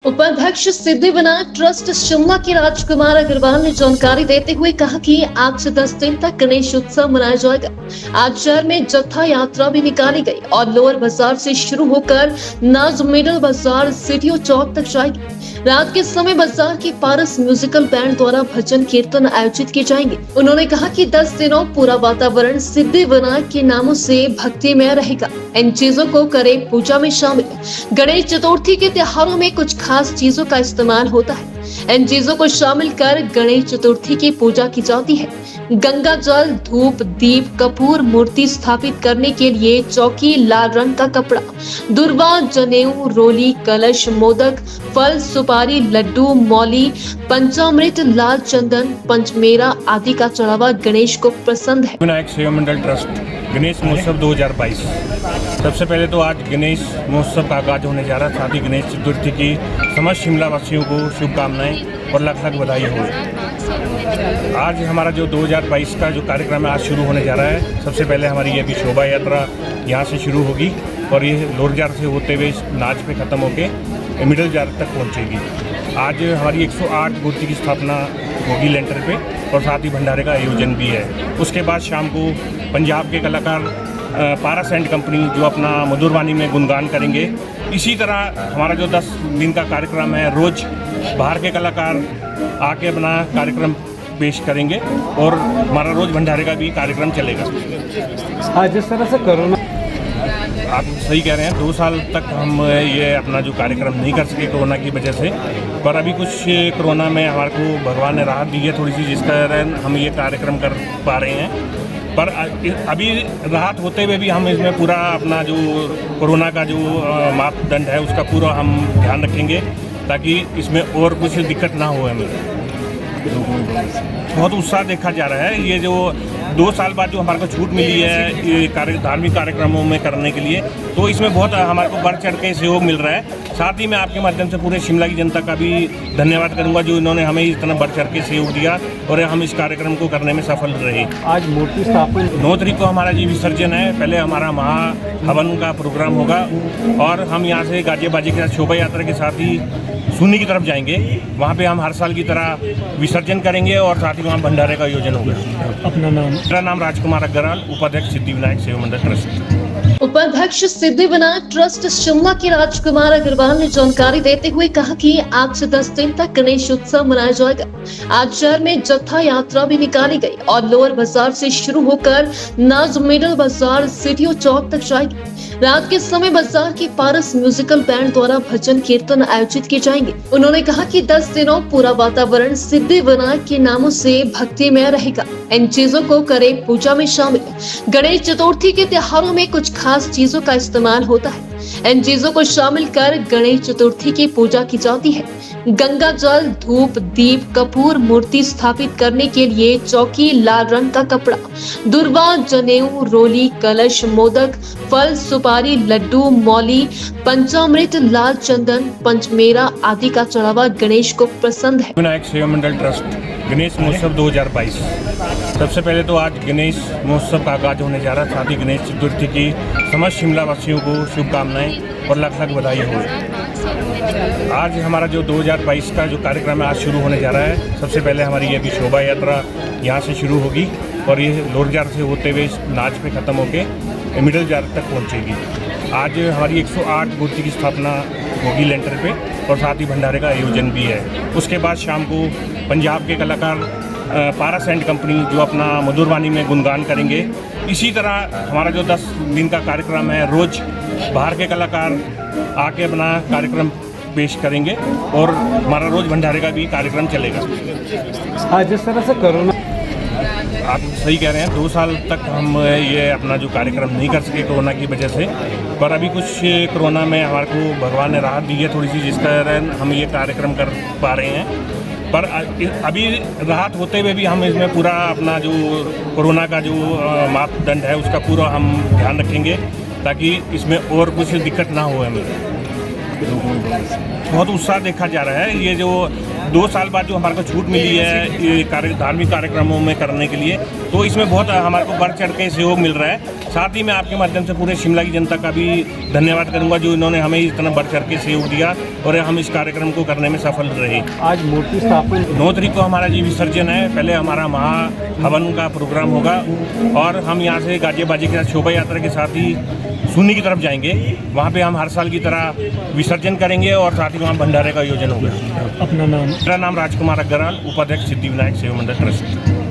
उपाध्यक्ष सिद्धिविनायक ट्रस्ट शिमला के राजकुमार अग्रवाल ने जानकारी देते हुए कहा कि आज से 10 दिन तक गणेश उत्सव मनाया जाएगा। आज शहर में जत्था यात्रा भी निकाली गई और लोअर बाजार से शुरू होकर नाज मिडल बाजार सिटियो चौक तक जाएगी। रात के समय बाजार के पारस म्यूजिकल बैंड द्वारा भजन कीर्तन आयोजित किए जाएंगे। उन्होंने कहा कि 10 दिनों पूरा वातावरण सिद्धिविनायक के नामों से भक्तिमय रहेगा। इन चीजों को करें पूजा में शामिल। गणेश चतुर्थी के त्योहारों में कुछ खास चीजों का इस्तेमाल होता है। इन चीजों को शामिल कर गणेश चतुर्थी की पूजा की जाती है। गंगा जल, धूप, दीप, कपूर, मूर्ति स्थापित करने के लिए चौकी, लाल रंग का कपड़ा, दुर्वा, जनेऊ, रोली, कलश, मोदक, फल, सुपारी, लड्डू, मौली, पंचामृत, लाल चंदन, पंचमेरा आदि का चढ़ावा गणेश को पसंद है। विनायक सेवा मंडल ट्रस्ट गणेश महोत्सव 2022। सबसे पहले तो आज गणेश महोत्सव का आगाज होने जा रहा है। साथ ही गणेश चतुर्थी की समस्त शिमला वासियों को शुभकामनाएं और लाख लाख बधाई हो। आज हमारा जो 2022 का जो कार्यक्रम है आज शुरू होने जा रहा है। सबसे पहले हमारी ये भी शोभा यात्रा यहाँ से शुरू होगी और ये लोअर बाजार से होते हुए नाच पे ख़त्म होके मिडल बाजार तक पहुँचेगी। आज हमारी 108 मूर्ति की स्थापना होगी लेंटर पे और साथ ही भंडारे का आयोजन भी है। उसके बाद शाम को पंजाब के कलाकार पारस एंड कंपनी जो अपना मधुरवाणी में गुणगान करेंगे। इसी तरह हमारा जो 10 दिन का कार्यक्रम है, रोज़ बाहर के कलाकार आके अपना कार्यक्रम पेश करेंगे और हमारा रोज़ भंडारे का भी कार्यक्रम चलेगा। आज जिस तरह से कोरोना, आप सही कह रहे हैं, 2 साल तक हम ये अपना जो कार्यक्रम नहीं कर सके कोरोना की वजह से, पर अभी कुछ कोरोना में हमारे को भगवान ने राहत दी है थोड़ी सी, जिस कारण हम ये कार्यक्रम कर पा रहे हैं। पर अभी राहत होते हुए भी हम इसमें पूरा अपना जो कोरोना का जो मापदंड है उसका पूरा हम ध्यान रखेंगे ताकि इसमें और कुछ दिक्कत ना हो। हमें बहुत उत्साह देखा जा रहा है। ये जो 2 साल बाद जो हमारे को छूट मिली है ये धार्मिक कार्यक्रमों में करने के लिए, तो इसमें बहुत हमारे को बढ़ चढ़ के सहयोग मिल रहा है। साथ ही मैं आपके माध्यम से पूरे शिमला की जनता का भी धन्यवाद करूंगा जो इन्होंने हमें इस तरह बढ़ चढ़ के सहयोग दिया और हम इस कार्यक्रम को करने में सफल रहे। आज मूर्ति स्थापन 9 तारीख को हमारा जी विसर्जन है। पहले हमारा महाहवन का प्रोग्राम होगा और हम यहाँ से गाजे बाजे के साथ शोभा यात्रा के साथ ही सुन्नी की तरफ जाएंगे। वहाँ पे हम हर साल की तरह विसर्जन करेंगे और साथ ही वहाँ भंडारे का आयोजन होगा। अपना नाम? मेरा नाम राजकुमार अग्रवाल, उपाध्यक्ष सिद्धिविनायक सेवा मंडल ट्रस्ट। उपाध्यक्ष सिद्धिविनायक ट्रस्ट शिमला के राजकुमार अग्रवाल ने जानकारी देते हुए कहा कि आज से 10 दिन तक गणेश उत्सव मनाया जाएगा। आज शहर में जत्था यात्रा भी निकाली गई और लोअर बाजार से शुरू होकर नाज मिडल बाजार सिटियो चौक तक जाएगी। रात के समय बाजार के पारस म्यूजिकल बैंड द्वारा भजन कीर्तन आयोजित किए जाएंगे। उन्होंने कहा कि 10 दिनों पूरा वातावरण सिद्धिविनायक के नामों से भक्तिमय रहेगा। इन चीजों को करें पूजा में शामिल। गणेश चतुर्थी के त्योहारों में कुछ खास चीजों का इस्तेमाल होता है। इन चीजों को शामिल कर गणेश चतुर्थी की पूजा की जाती है। गंगा जल, धूप, दीप, कपूर, मूर्ति स्थापित करने के लिए चौकी, लाल रंग का कपड़ा, दुर्वा, जनेऊ, रोली, कलश, मोदक, फल, सुपारी, लड्डू, मौली, पंचामृत, लाल चंदन, पंचमेरा आदि का चढ़ावा गणेश को पसंद है। विनायक सेवा मंडल ट्रस्ट गणेश महोत्सव 2022। सबसे पहले तो आज गणेश महोत्सव का आगाज होने जा रहा है। साथ ही गणेश चतुर्थी की समस्त शिमला वासियों को शुभकामनाएं और लाख लाख बधाई हो। आज हमारा जो 2022 का जो कार्यक्रम है आज शुरू होने जा रहा है। सबसे पहले हमारी ये भी शोभा यात्रा यहाँ से शुरू होगी और ये लोअर बाजार से होते हुए नाच पे ख़त्म होके मिडल बाजार तक पहुँचेगी। आज हमारी 108 मूर्ति की स्थापना होगी लेंटर पे और साथ ही भंडारे का आयोजन भी है। उसके बाद शाम को पंजाब के कलाकार पारस एंड कंपनी जो अपना मधुरवाणी में गुणगान करेंगे। इसी तरह हमारा जो 10 दिन का कार्यक्रम है, रोज़ बाहर के कलाकार आके अपना कार्यक्रम पेश करेंगे और हमारा रोज़ भंडारे का भी कार्यक्रम चलेगा। आज जिस तरह से कोरोना, आप सही कह रहे हैं, 2 साल तक हम ये अपना जो कार्यक्रम नहीं कर सके कोरोना की वजह से, पर अभी कुछ कोरोना में हमारे को भगवान ने राहत दी है थोड़ी सी, जिस कारण हम ये कार्यक्रम कर पा रहे हैं। पर अभी राहत होते हुए भी हम इसमें पूरा अपना जो कोरोना का जो मापदंड है उसका पूरा हम ध्यान रखेंगे ताकि इसमें और कुछ दिक्कत ना हो। हमें बहुत उत्साह देखा जा रहा है। ये जो 2 साल बाद जो हमारे को छूट मिली है ये धार्मिक कार्यक्रमों में करने के लिए, तो इसमें बहुत हमारे को बढ़ चढ़ के सहयोग मिल रहा है। साथ ही मैं आपके माध्यम से पूरे शिमला की जनता का भी धन्यवाद करूंगा जो इन्होंने हमें इतना बढ़ चढ़ के सहयोग दिया और हम इस कार्यक्रम को करने में सफल रहे। आज मूर्ति स्थापन 9 तारीख को हमारा जी विसर्जन है। पहले हमारा महाहवन का प्रोग्राम होगा और हम यहाँ से गाजे बाजे के साथ शोभा यात्रा के साथ ही सूनी की तरफ जाएंगे। वहाँ पे हम हर साल की तरह विसर्जन करेंगे और साथ ही वहाँ भंडारे का आयोजन होगा। अपना नाम। मेरा नाम राजकुमार अग्रवाल, उपाध्यक्ष सिद्धि विनायक सेवा मंडल ट्रस्ट।